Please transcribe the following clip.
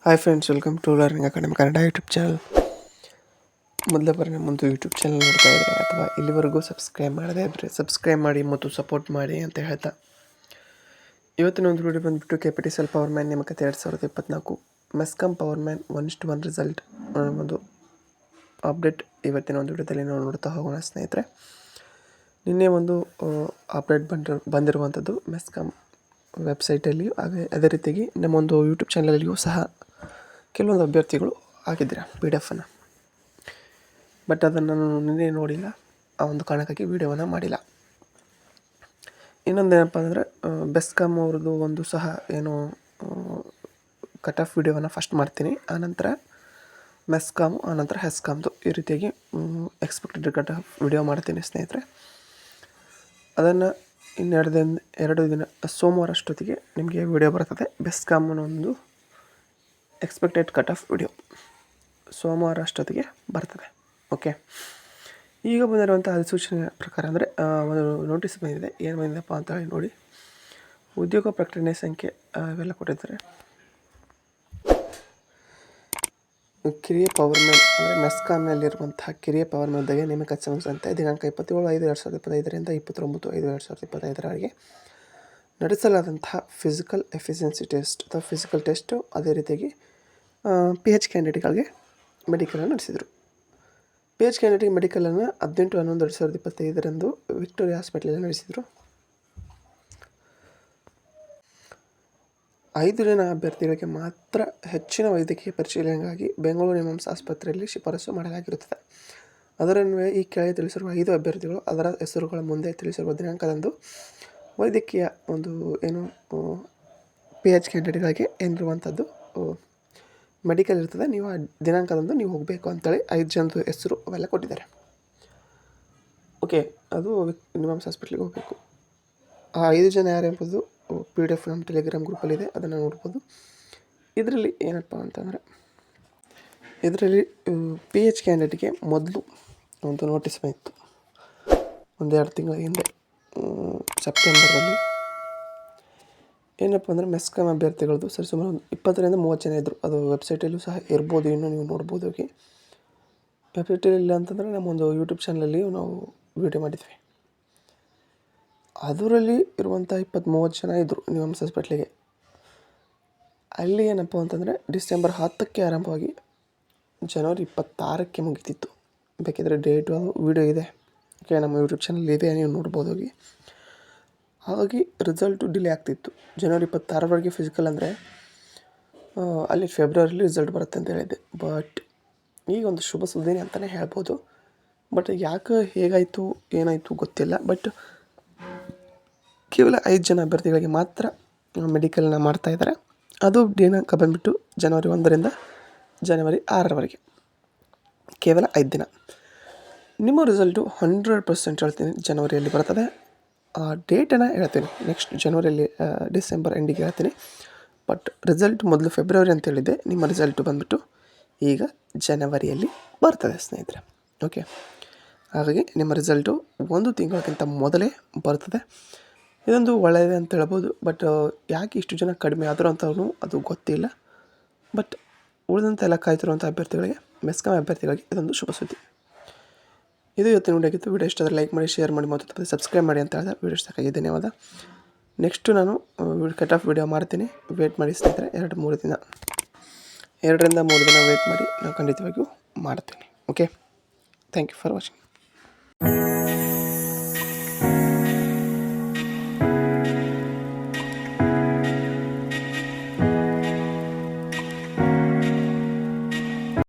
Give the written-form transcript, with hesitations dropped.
Hi friends, welcome to learning academy Kannada YouTube channel. ಮೊದಲ ಬಾರಿ ನಮ್ಮೊಂದು YouTube channel ನೋಡ್ತಾ ಇದ್ದರೆ ಅಥವಾ ಇಲ್ಲಿವರೆಗೂ ಸಬ್ಸ್ಕ್ರೈಬ್ ಮಾಡದೇ ಇದ್ದರೆ ಸಬ್ಸ್ಕ್ರೈಬ್ ಮಾಡಿ ಮತ್ತು ಸಪೋರ್ಟ್ ಮಾಡಿ ಅಂತ ಹೇಳ್ತಾ, ಇವತ್ತಿನ ಒಂದು ವಿಡಿಯೋ ಬಂದುಬಿಟ್ಟು KPTCL ಪವರ್ ಮ್ಯಾನ್ ನೇಮಕಾತಿ 2024 ಮೆಸ್ಕಾಂ ಪವರ್ ಮ್ಯಾನ್ 1:1 ರಿಸಲ್ಟ್ ಒಂದು ಅಪ್ಡೇಟ್ ಇವತ್ತಿನ ಒಂದು ವಿಡಿಯೋದಲ್ಲಿ ನಾವು ನೋಡ್ತಾ ಹೋಗೋಣ ಸ್ನೇಹಿತರೆ. ನಿನ್ನೆ ಒಂದು ಅಪ್ಡೇಟ್ ಬಂದಿರುವಂಥದ್ದು ಮೆಸ್ಕಾಂ ವೆಬ್ಸೈಟಲ್ಲಿಯೂ ಹಾಗೆ ಅದೇ ರೀತಿಯಾಗಿ ನಮ್ಮೊಂದು ಯೂಟ್ಯೂಬ್ ಚಾನಲಲ್ಲಿಯೂ ಸಹ ಕೆಲವೊಂದು ಅಭ್ಯರ್ಥಿಗಳು ಹಾಕಿದ್ದೀರ PDF ಅನ್ನು. ಬಟ್ ಅದನ್ನು ನಾನು ನಿನ್ನೆ ನೋಡಿಲ್ಲ, ಆ ಒಂದು ಕಾರಣಕ್ಕಾಗಿ ವೀಡಿಯೋವನ್ನು ಮಾಡಿಲ್ಲ. ಇನ್ನೊಂದೇನಪ್ಪ ಅಂದರೆ ಬೆಸ್ಕಾಂ ಅವ್ರದ್ದು ಒಂದು ಸಹ ಏನು ಕಟ್ ಆಫ್ ವೀಡಿಯೋವನ್ನು ಫಸ್ಟ್ ಮಾಡ್ತೀನಿ, ಆನಂತರ ಮೆಸ್ಕಾಮು, ಆನಂತರ ಹೆಸ್ಕಾಮ್ದು ಈ ರೀತಿಯಾಗಿ ಎಕ್ಸ್ಪೆಕ್ಟೆಡ್ ಕಟ್ ಆಫ್ ವೀಡಿಯೋ ಮಾಡ್ತೀನಿ ಸ್ನೇಹಿತರೆ. ಅದನ್ನು ಎರಡು ದಿನ ಸೋಮವಾರ ಅಷ್ಟೊತ್ತಿಗೆ ನಿಮಗೆ ವಿಡಿಯೋ ಬರ್ತದೆ. ಬೆಸ್ಕಾಮ್ನ ಒಂದು ಎಕ್ಸ್ಪೆಕ್ಟೆಡ್ ಕಟ್ ಆಫ್ ವಿಡಿಯೋ ಸೋಮವಾರ ಅಷ್ಟೊತ್ತಿಗೆ ಬರ್ತದೆ. ಓಕೆ, ಈಗ ಬಂದಿರುವಂಥ ಅಧಿಸೂಚನೆ ಪ್ರಕಾರ ಅಂದರೆ ಒಂದು ನೋಟಿಸ್ ಬಂದಿದೆ. ಏನು ಬಂದಿದೆಪ್ಪ ಅಂತ ಹೇಳಿ ನೋಡಿ. ಉದ್ಯೋಗ ಪ್ರಕಟಣೆ ಸಂಖ್ಯೆ ಇವೆಲ್ಲ ಕೊಟ್ಟಿದ್ದಾರೆ. ಕಿರಿಯ ಪವರ್ ಮ್ಯಾನ್ ಅಂದರೆ ಮೆಸ್ಕಾಮ್ನಲ್ಲಿರುವಂತಹ ಕಿರಿಯ ಪವರ್ ಮ್ಯಾನ್ ಹುದ್ದೆಗೆ ನೇಮಕಾತಿ ಸಂಬಂಧಿಸಿದಂತೆ ದಿನಾಂಕ 27/5/2025ರಿಂದ 29/5/2025ರವರೆಗೆ ನಡೆಸಲಾದಂತಹ ಫಿಸಿಕಲ್ ಎಫಿಷಿಯನ್ಸಿ ಟೆಸ್ಟ್ ಅಥವಾ ಫಿಸಿಕಲ್ ಟೆಸ್ಟು, ಅದೇ ರೀತಿಯಾಗಿ PH ಕ್ಯಾಂಡಿಡೇಟ್ಗಳಿಗೆ ಮೆಡಿಕಲನ್ನು ನಡೆಸಿದರು. PH ಕ್ಯಾಂಡಿಡೇಟ್ ಮೆಡಿಕಲನ್ನು 18/11/2025ರಂದು ವಿಕ್ಟೋರಿಯಾ ಹಾಸ್ಪಿಟಲಲ್ಲಿ ನಡೆಸಿದರು. 5 ಜನ ಅಭ್ಯರ್ಥಿಗಳಿಗೆ ಮಾತ್ರ ಹೆಚ್ಚಿನ ವೈದ್ಯಕೀಯ ಪರಿಶೀಲನೆಗಾಗಿ ಬೆಂಗಳೂರು ನಿಮ್ಹಾನ್ಸ್ ಆಸ್ಪತ್ರೆಯಲ್ಲಿ ಶಿಫಾರಸು ಮಾಡಲಾಗಿರುತ್ತದೆ. ಅದರನ್ವಯ ಈ ಕೆಳಗೆ ತಿಳಿಸಿರುವ 5 ಅಭ್ಯರ್ಥಿಗಳು ಅದರ ಹೆಸರುಗಳ ಮುಂದೆ ತಿಳಿಸಿರುವ ದಿನಾಂಕದಂದು ವೈದ್ಯಕೀಯ ಒಂದು ಏನು PH ಕ್ಯಾಂಡಿಡೇಟ್ಗಳಿಗೆ ಏನಿರುವಂಥದ್ದು ಮೆಡಿಕಲ್ ಇರ್ತದೆ, ನೀವು ಆ ದಿನಾಂಕದಂದು ನೀವು ಹೋಗಬೇಕು ಅಂತೇಳಿ 5 ಜನದ ಹೆಸರು ಅವೆಲ್ಲ ಕೊಟ್ಟಿದ್ದಾರೆ. ಓಕೆ, ಅದು ನಿಮ್ಹಾನ್ಸ್ ಹಾಸ್ಪಿಟ್ಲಿಗೆ ಹೋಗಬೇಕು. ಆ 5 ಜನ ಯಾರು ಎಂಬುದು PDF ನಮ್ಮ ಟೆಲಿಗ್ರಾಮ್ ಗ್ರೂಪಲ್ಲಿದೆ, ಅದನ್ನು ನೋಡ್ಬೋದು. ಇದರಲ್ಲಿ ಏನಪ್ಪ ಅಂತಂದರೆ, ಇದರಲ್ಲಿ PH ಕ್ಯಾಂಡಿಡೇಟ್ಗೆ ಮೊದಲು ಒಂದು ನೋಟಿಸ್ ಬಂದಿತ್ತು, 1-2 ತಿಂಗಳ ಹಿಂದೆ ಸೆಪ್ಟೆಂಬರಲ್ಲಿ. ಏನಪ್ಪ ಅಂದರೆ ಮೆಸ್ಕಾಂ ಅಭ್ಯರ್ಥಿಗಳದ್ದು ಸರಿಸುಮಾರು 20ರಿಂದ 30 ಜನ ಇದ್ದರು. ಅದು ವೆಬ್ಸೈಟಲ್ಲೂ ಸಹ ಇರ್ಬೋದು, ಇನ್ನೂ ನೀವು ನೋಡ್ಬೋದು. ಹೋಗಿ ವೆಬ್ಸೈಟಲ್ಲಿ ಇಲ್ಲ ಅಂತಂದರೆ ನಮ್ಮೊಂದು ಯೂಟ್ಯೂಬ್ ಚಾನಲಲ್ಲಿ ನಾವು ವಿಡಿಯೋ ಮಾಡಿದ್ವಿ. ಅದರಲ್ಲಿ ಇರುವಂಥ 20-30 ಜನ ಇದ್ದರು ನಿಮ್ಹಾನ್ಸ್ ಹಾಸ್ಪಿಟ್ಲಿಗೆ. ಅಲ್ಲಿ ಏನಪ್ಪ ಅಂತಂದರೆ ಡಿಸೆಂಬರ್ 10ಕ್ಕೆ ಆರಂಭವಾಗಿ ಜನವರಿ 26ಕ್ಕೆ ಮುಗಿತಿತ್ತು. ಬೇಕಿದ್ರೆ ಡೇಟು ಅದು ವಿಡಿಯೋ ಇದೆ, ಓಕೆ, ನಮ್ಮ ಯೂಟ್ಯೂಬ್ ಚಾನಲ್ ಇದೆ, ನೀವು ನೋಡ್ಬೋದು ಹೋಗಿ. ಹಾಗಾಗಿ ರಿಸಲ್ಟು ಡಿಲೇ ಆಗ್ತಿತ್ತು. ಜನವರಿ 26ರವರೆಗೆ ಫಿಸಿಕಲ್ ಅಂದರೆ ಅಲ್ಲಿ ಫೆಬ್ರವರಿಲಿ ರಿಸಲ್ಟ್ ಬರುತ್ತೆ ಅಂತ ಹೇಳಿದ್ದೆ. ಬಟ್ ಈಗ ಒಂದು ಶುಭ ಸುದ್ದಿನೇ ಅಂತಲೇ ಹೇಳ್ಬೋದು. ಬಟ್ ಯಾಕೆ ಹೇಗಾಯಿತು ಏನಾಯಿತು ಗೊತ್ತಿಲ್ಲ. ಬಟ್ ಕೇವಲ 5 ಜನ ಅಭ್ಯರ್ಥಿಗಳಿಗೆ ಮಾತ್ರ ಮೆಡಿಕಲ್ನ ಮಾಡ್ತಾಯಿದ್ದಾರೆ. ಅದು ದಿನಾಂಕ ಬಂದುಬಿಟ್ಟು ಜನವರಿ 1ರಿಂದ ಜನವರಿ 6ರವರೆಗೆ, ಕೇವಲ 5 ದಿನ. ನಿಮ್ಮ ರಿಸಲ್ಟು 100% ಹೇಳ್ತೀನಿ ಜನವರಿಯಲ್ಲಿ ಬರ್ತದೆ. ಆ ಡೇಟನ್ನು ಹೇಳ್ತೀನಿ ನೆಕ್ಸ್ಟ್ ಜನವರಿಯಲ್ಲಿ, ಡಿಸೆಂಬರ್ ಎಂಡಿಗೆ ಹೇಳ್ತೀನಿ. ಬಟ್ ರಿಸಲ್ಟ್ ಮೊದಲು ಫೆಬ್ರವರಿ ಅಂತ ಹೇಳಿದ್ದೆ, ನಿಮ್ಮ ರಿಸಲ್ಟು ಬಂದುಬಿಟ್ಟು ಈಗ ಜನವರಿಯಲ್ಲಿ ಬರ್ತದೆ ಸ್ನೇಹಿತರೆ. ಓಕೆ, ಹಾಗಾಗಿ ನಿಮ್ಮ ರಿಸಲ್ಟು 1 ತಿಂಗಳಿಗಿಂತ ಮೊದಲೇ ಬರ್ತದೆ. ಇದೊಂದು ಒಳ್ಳೆಯದೇ ಅಂತ ಹೇಳ್ಬೋದು. ಬಟ್ ಯಾಕೆ ಇಷ್ಟು ಜನ ಕಡಿಮೆ ಆದರೂ ಅಂತಲೂ ಅದು ಗೊತ್ತಿಲ್ಲ. ಬಟ್ ಉಳಿದಂಥ ಎಲ್ಲ ಕಾಯ್ತಿರುವಂಥ ಅಭ್ಯರ್ಥಿಗಳಿಗೆ, ಮೆಸ್ಕಾಂ ಅಭ್ಯರ್ಥಿಗಳಿಗೆ ಇದೊಂದು ಶುಭ ಸುದ್ದಿ. ಇದು ಇವತ್ತಿನ ವಿಡಿಯೋ ಆಗಿತ್ತು. ವಿಡಿಯೋ ಇಷ್ಟ ಆದರೆ ಲೈಕ್ ಮಾಡಿ, ಶೇರ್ ಮಾಡಿ ಮತ್ತು ತಪ್ಪದೆ ಸಬ್ಸ್ಕ್ರೈಬ್ ಮಾಡಿ ಅಂತ ಹೇಳಿದೆ. ವಿಡಿಯೋ ಇಷ್ಟಕ್ಕಾಗಿ ಧನ್ಯವಾದ. ನೆಕ್ಸ್ಟು ನಾನು ಕಟ್ ಆಫ್ ವಿಡಿಯೋ ಮಾಡ್ತೀನಿ, ವೇಟ್ ಮಾಡಿ ಸ್ನೇಹಿತರೆ. 2-3 ದಿನ, 2ರಿಂದ 3 ದಿನ ವೇಟ್ ಮಾಡಿ, ನಾನು ಖಂಡಿತವಾಗಿಯೂ ಮಾಡ್ತೀನಿ. Okay, thank you for watching.